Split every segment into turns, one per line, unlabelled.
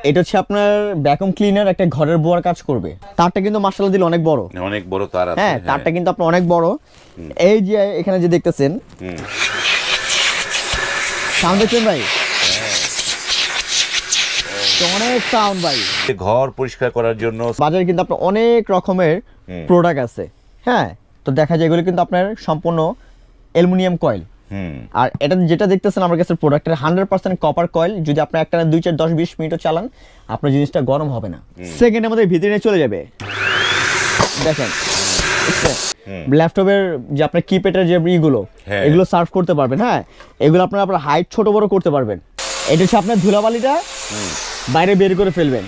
এটা হচ্ছে আপনার ভ্যাকুয়াম ক্লিনার একটা ঘরের বোয়ার কাজ করবে। তারটা কিন্তু মাশাআল্লাহ দিলে অনেক বড়,
অনেক বড় তার আছে।
হ্যাঁ তারটা কিন্তু আপনার অনেক বড়। এই যে এখানে যে দেখতেছেন সাউন্ড দেখছেন ভাই, অনেক সাউন্ড ভাই।
ঘর পরিষ্কার করার জন্য
বাজারে কিন্তু আপনার অনেক রকমের প্রোডাক্ট আছে, হ্যাঁ। তো দেখা যায় এগুলো কিন্তু আপনার সম্পূর্ণ অ্যালুমিনিয়াম কয়েল। আর এটা যেটা দেখতেছেন আমার কাছে প্রোডাক্টের 100% কপার কয়েল। যদি আপনি একটা 2 4 10 20 মিনিটও চালান আপনার জিনিসটা গরম হবে না, সেকেন্ডের মধ্যে ভিতরে নিয়ে চলে যাবে। দেখেন ল্যাপটপের যে আপনার কিপ্যাডের যে ইগুলো এগুলো সার্ভ করতে পারবেন, হ্যাঁ। এগুলো আপনার হাইট ছোট বড় করতে পারবেন। এটা হচ্ছে আপনার ধুলাবালিটা বাইরে বের করে ফেলবেন,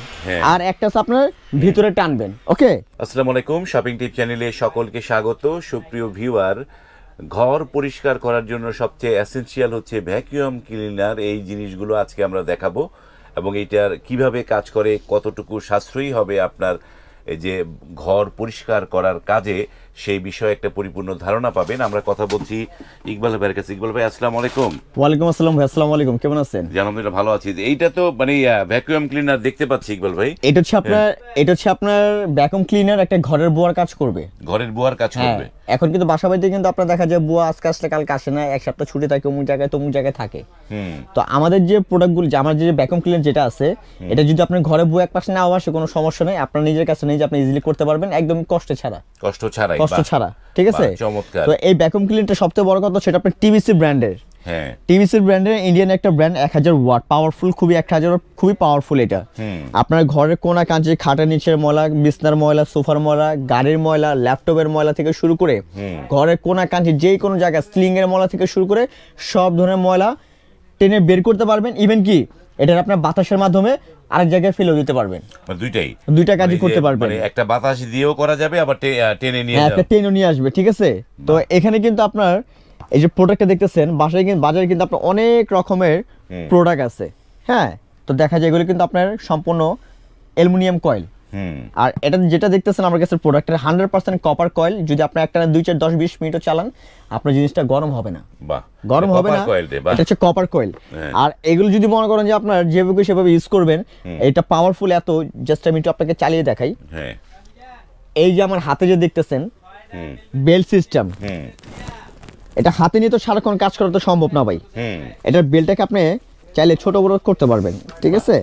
আর একটা হচ্ছে আপনার ভিতরে টানবেন। ওকে,
আসসালামু আলাইকুম, শপিং টিপ চ্যানেলে সকলকে স্বাগত। সুপ্রিয় ভিউয়ার, ঘর পরিষ্কার করার জন্য সবচেয়ে এসেনশিয়াল হচ্ছে ভ্যাকুয়াম ক্লিনার। এই জিনিসগুলো আজকে আমরা দেখাবো এবং এটার কিভাবে কাজ করে, কতটুকু সাশ্রয়ী হবে আপনার এই যে ঘর পরিষ্কার করার কাজে, সেই বিষয়ে একটা পরিপূর্ণ ধারণা পাবেন। আমরা কথা বলছি ইকবাল ভাইয়ের কাছে। ইকবাল ভাই আসসালামু আলাইকুম।
ওয়ালাইকুম আসসালাম ভাই, আসসালামু আলাইকুম, কেমন আছেন?
আলহামদুলিল্লাহ ভালো আছি। এইটা তো মানে ভ্যাকুয়াম ক্লিনার দেখতে পাচ্ছি ইকবাল ভাই।
এটা হচ্ছে আপনার ভ্যাকুয়াম ক্লিনার একটা ঘরের বোয়ার কাজ করবে।
ঘরের বোয়ার কাজ করবে।
এখন কিন্তু বাসা বাড়িতে কিন্তু আপনার দেখা যায় বুয়া আজকে আসলে কালকে আসে না, এক সপ্তাহ ছুটি থাকে, অমুক জায়গায় তমুক জায়গায় থাকে। তো আমাদের যে প্রোডাক্টগুলো, আমার যে ভ্যাকুয়াম ক্লিনার যেটা আছে, এটা যদি আপনার ঘরে বুয়া এক পাশে না আসে কোনো সমস্যা নেই, আপনার নিজের কাছে নিজে আপনি ইজিলি করতে পারবেন, একদম কষ্ট ছাড়া। ঠিক আছে। তো এই ভ্যাকুয়াম ক্লিনারটা সবচেয়ে বড় কথা সেটা আপনার টিভিসি ব্র্যান্ডের। হ্যাঁ, টিভিসি ব্র্যান্ডের ইন্ডিয়ান একটা ব্র্যান্ড, 1000 ওয়াট পাওয়ারফুল, খুবই 1000 খুবই পাওয়ারফুল। এটা আপনার ঘরের কোনা কাঁচে, খাটের নিচের ময়লা, বিছনার ময়লা, সোফার ময়লা, গাড়ির ময়লা, ল্যাপটপের ময়লা থেকে শুরু করে ঘরের কোনা কাঁচে যে কোনো জায়গায় স্লিং এর ময়লা থেকে শুরু করে সব ধরনের ময়লা টেনে বের করতে পারবেন। ইভেন কি এটা আপনার বাতাসের মাধ্যমে আরেক জায়গায় ফেলেও দিতে পারবেন। দুইটা কাজই করতে পারবেন।
একটা বাতাস দিয়েও করা যাবে, আবার টেনে
নিয়ে আসবে। ঠিক আছে। তো এখানে কিন্তু আপনার এই যে প্রোডাক্টটা দেখতেছেন, বাজারে কিন্তু আপনার অনেক রকমের প্রোডাক্ট আছে, হ্যাঁ। তো দেখা যায় এগুলো কিন্তু আপনার সম্পূর্ণ অ্যালুমিনিয়াম কয়েল। আর এটা যেটা দেখতেছেন আমার কাছে প্রোডাক্টের 100% কপার কয়েল। যদি আপনি একটা 2 4 10 20 মিনিটও চালান আপনার জিনিসটা গরম হবে না, গরম হবে না। এটা হচ্ছে কপার কয়েল। আর এগুলো যদি মনে করেন যে আপনার যেভাবে সেভাবে ইউজ করবেন, এটা পাওয়ারফুল এত, জাস্ট আমি একটু আপনাকে চালিয়ে দেখাই। এই যে আমার হাতে যে দেখতেছেন বেল্ট সিস্টেম, এটা হাতে নিয়ে তো সারাক্ষণ কাজ করা তো সম্ভব না ভাই। এটার বেলটাকে আপনি চাইলে ছোট বড় করতে পারবেন। ঠিক আছে,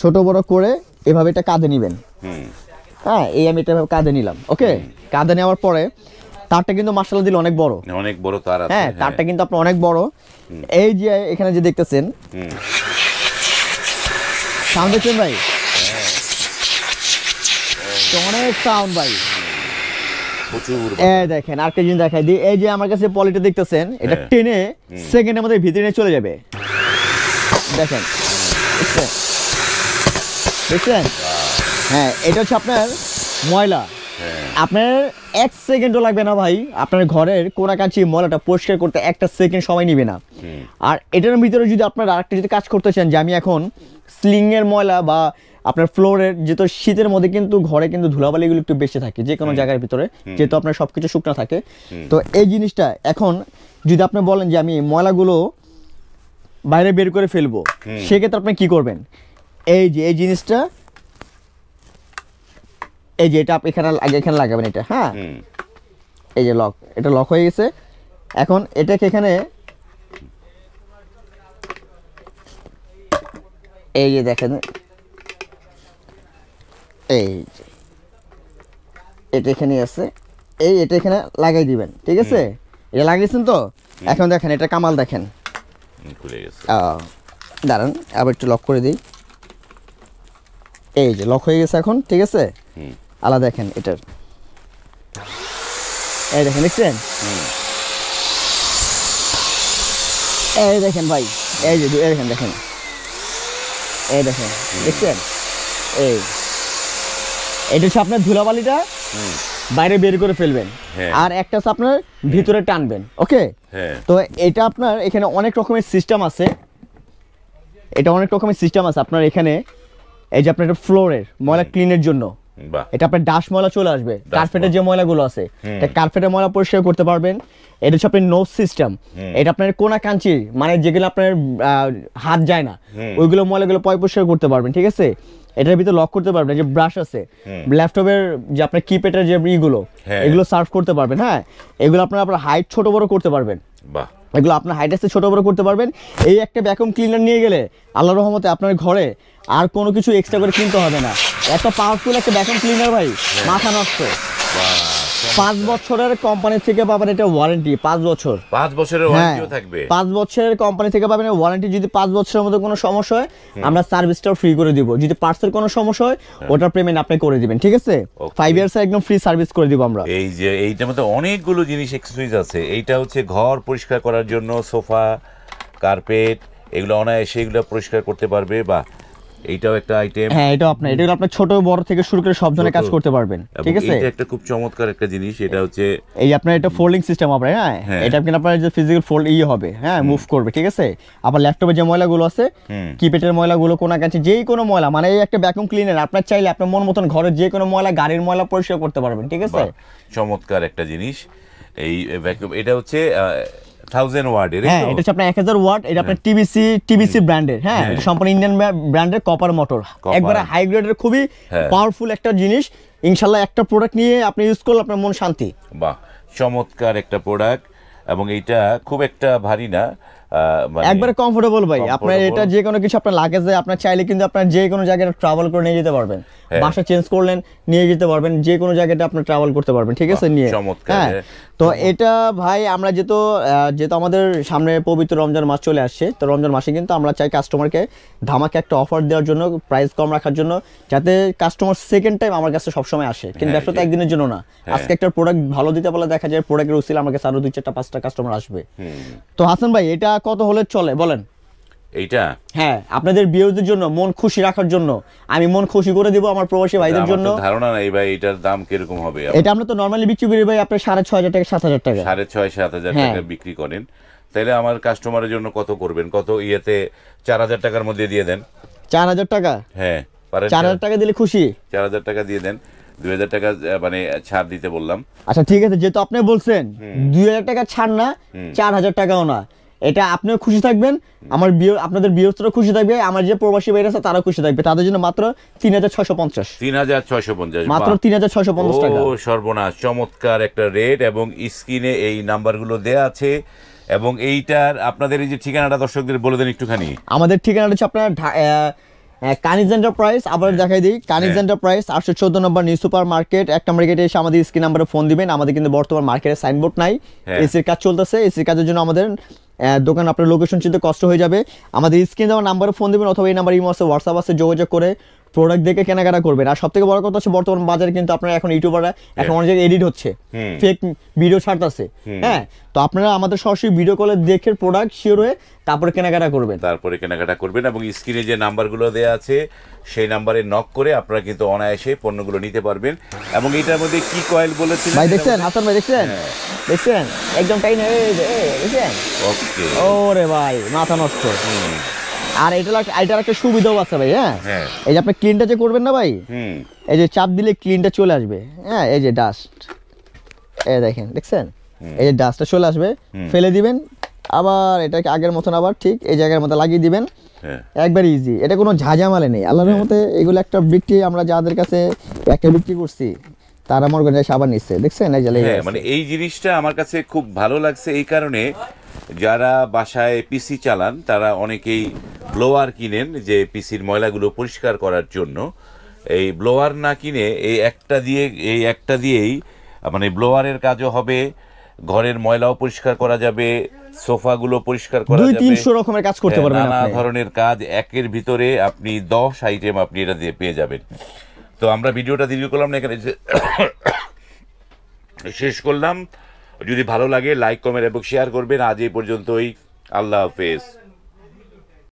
ছোট বড় করে এভাবে এটা কাঁধে নিবেন। হ্যাঁ, এই আমি এটা কাঁধে নিলাম। ওকে, কাঁধে নেওয়ার পরে তারটা কিন্তু মাশাআল্লাহ দিলে অনেক বড়,
অনেক বড় তার আছে।
হ্যাঁ, তারটা কিন্তু আপনার অনেক বড়। এই যে এখানে যে দেখতেছেন সাউন্ড দেখছেন ভাই, অনেক সাউন্ড ভাই। দেখেন আরেকটা জিনিস দেখাই দিই। এই যে আমার কাছে পলিটা দেখতেছেন, এটা টেনে সেকেন্ডের মধ্যে ভিতরে নিয়ে চলে যাবে। দেখেন, দেখছেন? হ্যাঁ, এটা হচ্ছে আপনার ময়লা। আপনার 1 সেকেন্ডও লাগবে না ভাই, আপনার ঘরের কোনা কাঁচি ময়লাটা পরিষ্কার করতে 1টা সেকেন্ড সময় নিবে না। আর এটার ভিতরে যদি আপনার আরেকটা যদি কাজ করতে চান, যে আমি এখন স্লিং এর ময়লা বা আপনার ফ্লোরের, যেহেতু শীতের মধ্যে কিন্তু ঘরে কিন্তু ধুলাবালিগুলো একটু বেশি থাকে যে কোনো জায়গার ভিতরে, যেহেতু আপনার সবকিছু শুকনো থাকে। তো এই জিনিসটা এখন যদি আপনি বলেন যে আমি ময়লাগুলো বাইরে বের করে ফেলবো, সেক্ষেত্রে আপনি কি করবেন? এই যে এই জিনিসটা, এই যে এটা এখানে লাগাবেন এটা, হ্যাঁ। এই যে লক, এটা লক হয়ে গেছে। এখন এটাকে এখানে এই যে দেখেন, এই যে এটা এখানে আছে, এটা এখানে লাগাই দিবেন। ঠিক আছে, এটা লাগিয়েছেন তো। এখন দেখেন এটা কামাল, দেখেন দাঁড়ান আবার একটু লক করে দিই। এই যে লক হয়ে গেছে এখন। ঠিক আছে, আলাদা দেখেন এটার, এই দেখেন, দেখছেন? এই দেখেন ভাই, এই যে দেখেন, দেখেন, এই দেখেন, দেখছেন? এটা হচ্ছে আপনার ধুলাবালিটা বাইরে বের করে ফেলবেন, আর একটা হচ্ছে আপনার ভিতরে টানবেন। ওকে, তো এটা আপনার এখানে অনেক রকমের সিস্টেম আছে। আপনার এখানে এই যে আপনার ফ্লোরের ময়লা ক্লিনের জন্য এটা আপনার ডাস্ট ময়লা চলে আসবে, কার্পেটের যে ময়লাগুলো আছে, কার্পেটের ময়লা পরিষ্কার করতে পারবেন। এটা হচ্ছে আপনার নোজ সিস্টেম। এটা আপনার কোনা কাঞ্চি মানে যেগুলো আপনার হাত যায় না ওইগুলো ময়লাগুলো পরিষ্কার করতে পারবেন, ঠিক আছে। এটার ভিতরে লক করতে পারবেন, যে ব্রাশ আছে ল্যাপটপের যে আপনার কিপ্যাডের যে ইগুলো এগুলো সার্ভ করতে পারবেন। হ্যাঁ, এগুলো আপনার হাইট ছোট বড় করতে পারবেন।
বাহ,
এগুলো আপনার হাইট আসতে ছোট বড় করতে পারবেন। এই একটা ভ্যাকুয়াম ক্লিনার নিয়ে গেলে আল্লাহর রহমতে আপনার ঘরে আর কোনো কিছু এক্সট্রা করে কিনতে হবে না। একটা পাওয়ারফুল একটা ভ্যাকুয়াম ক্লিনার ভাই, মাথা নষ্ট। 5 বছরের কোম্পানি থেকে পাবেন এটা ওয়ারেন্টি, 5 বছর।
5 বছরের ওয়ারেন্টিও থাকবে।
5 বছরের কোম্পানি থেকে পাবেন ওয়ারেন্টি। যদি 5 বছরের মধ্যে কোনো সমস্যা হয় আমরা সার্ভিসটাও ফ্রি করে দিব। যদি পার্টসের কোনো সমস্যা হয় ওটার পেমেন্ট আপনি করে দিবেন, ঠিক আছে। 5 ইয়ার্স একদম ফ্রি সার্ভিস করে দিব আমরা।
এই যে এইটার মধ্যে অনেকগুলো জিনিস এক্সেসরিজ আছে। এইটা হচ্ছে ঘর পরিষ্কার করার জন্য, সোফা, কার্পেট, এগুলো অনায়াসে এগুলো পরিষ্কার করতে পারবে। বা এইটাও একটা আইটেম।
হ্যাঁ, এটা আপনার ছোট বড় থেকে শুরু করে সব ধরনের কাজ করতে পারবেন, ঠিক আছে।
এটা একটা খুব চমৎকার একটা জিনিস। এটা হচ্ছে
এই আপনার এটা ফোল্ডিং সিস্টেম হবে। হ্যাঁ, এটা কিন্তু আপনার যে ফিজিক্যাল ফোল্ড হবে, হ্যাঁ, মুভ করবে, ঠিক আছে। আবার ল্যাপটপে যে ময়লাগুলো আছে, কিপ্যাডের ময়লাগুলো, কোনা কাছে যেই কোনো ময়লা, মানে এই একটা ভ্যাকুয়াম ক্লিনার আপনার চাইলে আপনার মন মতন ঘরের যে কোনো ময়লা, গাড়ির ময়লা পরিষ্কার করতে পারবেন, ঠিক আছে।
চমৎকার একটা জিনিস এই ভ্যাকুয়াম। এটা হচ্ছে 1000 ওয়াটের।
হ্যাঁ, এটা হচ্ছে আপনার 1000 ওয়াট। এটা আপনার টিবিসি ব্র্যান্ডের। হ্যাঁ, এটা সম্পূর্ণ ইন্ডিয়ান ব্র্যান্ডের কপার মোটর, একবারে হাই গ্রেডের, খুবই পাওয়ারফুল একটা জিনিস। ইনশাআল্লাহ একটা প্রোডাক্ট নিয়ে আপনি ইউজ করলে আপনার মন শান্তি।
বাহ, চমৎকার একটা প্রোডাক্ট। এবং এইটা খুব একটা ভারী না,
একবারে কমফোর্টেবল ভাই। আপনার এটা যে কোনো কিছু আপনার লাগেজে আপনার চাইলে কিন্তু আপনার যে কোনো জায়গায় ট্রাভেল করে নিয়ে যেতে পারবেন। বাসা চেঞ্জ করলেন নিয়ে যেতে পারবেন, যে কোনো জায়গাতে আপনি ট্রাভেল করতে পারবেন, ঠিক আছে, নিয়ে। হ্যাঁ, তো এটা ভাই আমরা যেহেতু আমাদের সামনে পবিত্র রমজান মাস চলে আসছে, তো রমজান মাসে কিন্তু আমরা চাই কাস্টমারকে ধামাকে একটা অফার দেওয়ার জন্য, প্রাইস কম রাখার জন্য, যাতে কাস্টমার সেকেন্ড টাইম আমার কাছে সবসময় আসে। কিন্তু ব্যবসা তো একদিনের জন্য না। আজকে একটা প্রোডাক্ট ভালো দিতে পারলে দেখা যায় প্রোডাক্টের উচিত আমার কাছে আরো 2, 4, 5টা কাস্টমার আসবে। তো হাসান ভাই, এটা কত হলে চলে বলেন?
এইটা
হ্যাঁ, আপনাদের ভিউয়ারদের জন্য, মন খুশি রাখার জন্য আমি মন খুশি করে দিব আমার প্রবাসী ভাইদের জন্য।
ধারণা নাই ভাই এটার দাম কিরকম হবে।
এটা আমরা তো নরমালি বিক্রি করি ভাই আপনার 6500 টাকা, 7000 টাকা,
6500-7000 টাকা বিক্রি করেন। তাহলে আমার কাস্টমারের জন্য কত করবেন? কত ইয়েতে 4000 টাকার মধ্যে দিয়ে দেন।
4000 টাকা?
হ্যাঁ, পারেন।
4000 টাকা দিলে খুশি।
4000 টাকা দিয়ে দেন, 2000 টাকা মানে ছাড় দিতে বললাম।
আচ্ছা, ঠিক আছে, যেহেতু আপনি বলছেন 2000 টাকা ছাড় না, 4000 টাকাও না, এটা আপনিও খুশি থাকবেন, আমার আপনাদের ভিউয়ার্সরা খুশি থাকবে, আমার যে প্রবাসী ভাইরা আছে তারাও খুশি থাকবে। তাদের জন্য মাত্র 3650।
3650,
মাত্র 3650 টাকা।
ও সর্বনাশ, চমৎকার একটা রেট। এবং স্ক্রিনে এই নাম্বারগুলো দেয়া আছে। এবং এইটার আপনাদের এই যে ঠিকানাটা দর্শকদের বলে দেন একটুখানি।
আমাদের ঠিকানাটা হচ্ছে আপনার কানিজ এন্টারপ্রাইজ। আবার দেখাই দিই, কানিজ এন্টারপ্রাইজ 814 নম্বর নিউ সুপার মার্কেট 1 নম্বর গেটে এসে আমাদের স্ক্রিন নাম্বারে ফোন দিবেন। আমাদের কিন্তু বর্তমান মার্কেটে সাইনবোর্ড নাই, এসির কাজ চলতেছে। এসির কাজের জন্য আমাদের দোকান আপনার লোকেশন চিনতে কষ্ট হয়ে যাবে। আমাদের স্ক্রিন দেওয়া নাম্বারে ফোন দিবেন, অথবা এই নাম্বার ইমো আছে, হোয়াটসঅ্যাপ আছে, যোগাযোগ করে প্রোডাক্ট দেখে কেনাকাটা করবেন। আর সবথেকে বড় কথা হচ্ছে বর্তমান বাজারে কিন্তু আপনারা এখন ইউটিউবাররা এখন অনেক জায়গায় এডিট হচ্ছে, ফেক ভিডিও ছাড়তেছে। হ্যাঁ, তো আপনারা আমাদের সরাসরি ভিডিও কলে দেখে প্রোডাক্ট শিওর হয়ে তারপরে কেনাকাটা করবেন। এবং স্ক্রিনে যে নাম্বারগুলো দেওয়া আছে সেই নাম্বারে নক করে আপনারা কিন্তু অনায়াসে পণ্যগুলো নিতে পারবেন। এবং এটার মধ্যে কি কয়েল বলেছিলেন ভাই? দেখছেন হাসান ভাই, দেখছেন একদম টাইন, দেখছেন? ওকে, ওরে ভাই মাথা নষ্ট। আর এটার একটা সুবিধাও আছে ভাই। হ্যাঁ, এই যে আপনি ক্লিনটা যে করবেন না ভাই, এই যে চাপ দিলে ক্লিনটা চলে আসবে। হ্যাঁ, এই যে ডাস্ট, এই দেখছেন, এই যে ডাস্টটা চলে আসবে, ফেলে দিবেন, আবার এটাকে আগের মতন আবার ঠিক এই জায়গার মতো লাগিয়ে দিবেন। একবার ইজি, এটা কোনো ঝাঁঝামালে নেই আল্লাহর রহমতে। এগুলো একটা বিক্রি আমরা যাদের কাছে একটা বিক্রি করছি তারা আমার কাছে আবার নিচ্ছে, দেখছেন? এই যে
মানে এই জিনিসটা আমার কাছে খুব ভালো লাগছে এই কারণে, যারা বাসায় পিসি চালান তারা অনেকেই ব্লোয়ার কিনেন যে পিসির ময়লাগুলো পরিষ্কার করার জন্য। এই ব্লোয়ার না কিনে এই একটা দিয়েই মানে ব্লোয়ারের কাজও হবে, ঘরের ময়লাও পরিষ্কার করা যাবে, সোফাগুলো পরিষ্কার করা যাবে,
200-300 রকমের কাজ করতে পারবেন।
নানা ধরনের কাজ একের ভিতরে আপনি 10 আইটেম আপনি এটা দিয়ে পেয়ে যাবেন। তো আমরা ভিডিওটা দীর্ঘ করলাম না, এখানে শেষ করলাম। যদি ভালো লাগে লাইক, কমেন্ট এবং শেয়ার করবেন। আজ এই পর্যন্তই, আল্লাহ হাফেজ।